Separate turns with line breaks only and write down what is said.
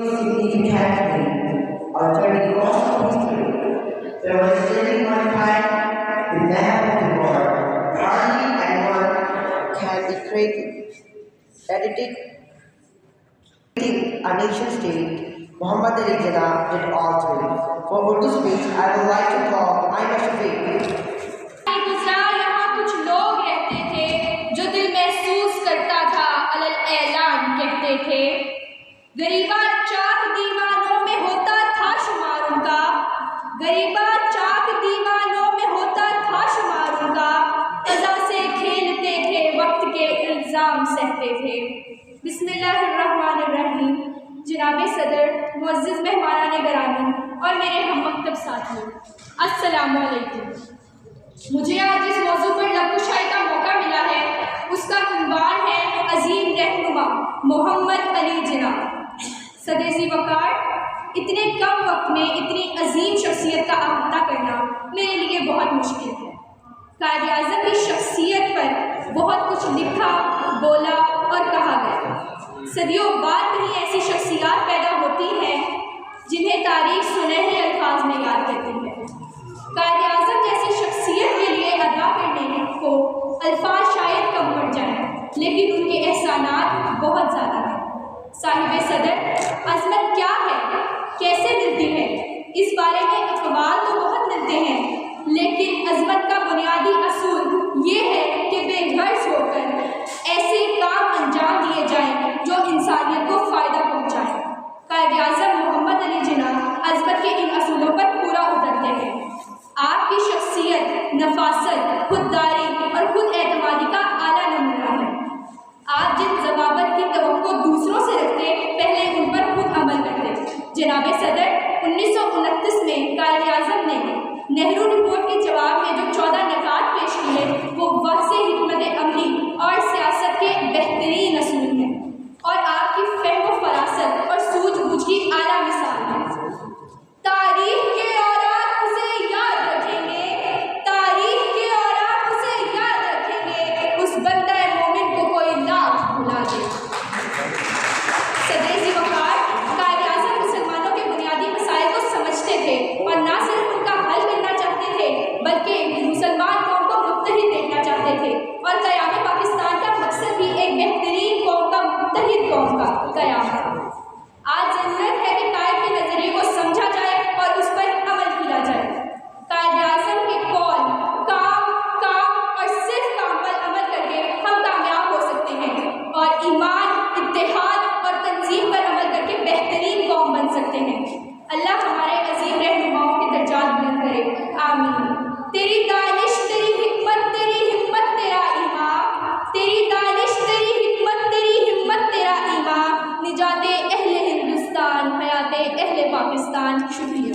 significantly altering course of history. There was during my time the map of the world. Hardly anyone can be created, editing a nation state. Muhammad Ali Jinnah did all three. For Urdu speech, I would like to call Aina Shafiq.
यहाँ कुछ लोग रहते थे जो दिल महसूस करता था अलल ऐलान कहते थे। गरीबा चाक दीवानों में होता था शुमार उनका, गरीबा चाक दीवानों में होता था शुमार उनका। क़ज़ा से खेलते थे, वक्त के इल्ज़ाम सहते थे। बिस्मिल्लाहिर्रहमानिर्रहीम। जनाब सदर, मुअज़्ज़िज़ मेहमानान गिरामी और मेरे हम मकतब साथियों, अस्सलामु अलैकुम। मुझे आज जिस मौजू पर लबकुशाई का मौका मिला है उसका उन्वान है अजीम रहनुमा मोहम्मद अली जिन्ना। सदेसी वकार, इतने कम वक्त में इतनी अजीम शख्सियत का अहाता करना मेरे लिए बहुत मुश्किल है। कायद आज़म की शख्सियत पर बहुत कुछ लिखा, बोला और कहा गया। सदियों बाद कहीं ऐसी शख्सियत पैदा होती हैं जिन्हें तारीख सुनहरे अल्फाज में याद करती है। कायद आज़म जैसी शख्सियत के लिए अदा करने को अल्फाज शायद कम पड़ जाएं, लेकिन उनके एहसानात बहुत ज़्यादा हैं। साहिब सदर, अज़मत क्या है, कैसे मिलती है, इस बारे में अक़वाल तो बहुत मिलते हैं, लेकिन अज़मत का बुनियादी असूल ये है कि बेगर्ज होकर ऐसे काम अंजाम दिए जाएं जो इंसानियत को फ़ायदा पहुँचाएँ। कायद आज़म मोहम्मद अली जिन्ना अज़मत के इन असूलों पर पूरा उतरते हैं। आपकी शख्सियत, नफासत, खुददारी और खुद एतमादी का आला नमूना है। आप जिन ज़वाबत की तवक्को दूसरों से रखते, पहले उन पर खुद अमल करते। जनाब सदर, 1929 में कायद आज़म ने नेहरू रिपोर्ट के जवाब में जो 14 नकात पेश किए वो वाज़ेह हिकमत अमली और सियासत के बेहतरीन असूल हैं और आपकी फ़हम व फरासत और सूझबूझ की आला मिसाल है। तारीख के और आप उसे याद रखेंगे, तारीख के और आप उसे याद रखेंगे, उस बंदा मोमिन को कोई लाख भुला दे। सदेसी वकार, कायद आज़म मुसलमानों के बुनियादी मसाइल को समझते थे और ना सिर्फ उनका हल करना चाहते थे बल्कि मुसलमान कौम को मुत्तहिद देखना चाहते थे और क़याम पाकिस्तान का मकसद भी एक बेहतरीन कौम का, मुत्तहिद कौम का क़याम है। आज ज़रूरत है कि कायद के नज़रिए को समझा जाए और उस पर अमल किया जाए। कायद आज़म के कौल, काम और सिर्फ काम पर अमल करके हम कामयाब हो सकते हैं और ईमान, इत्तेहाद और तंजीम पर अमल करके बेहतरीन कौम बन सकते हैं। अल्लाह हमारे अजीम रहनुमाओं के दर्जात बुलंद करे, आमीन। तेरी दानिश, तेरी हिम्मत, तेरी हिम्मत तेरा ईमान, तेरी दानिश, तेरी हिम्मत, तेरी हिम्मत तेरा ईमान, निजाते अहले हिंदुस्तान, हयाते अहले पाकिस्तान। शुक्रिया।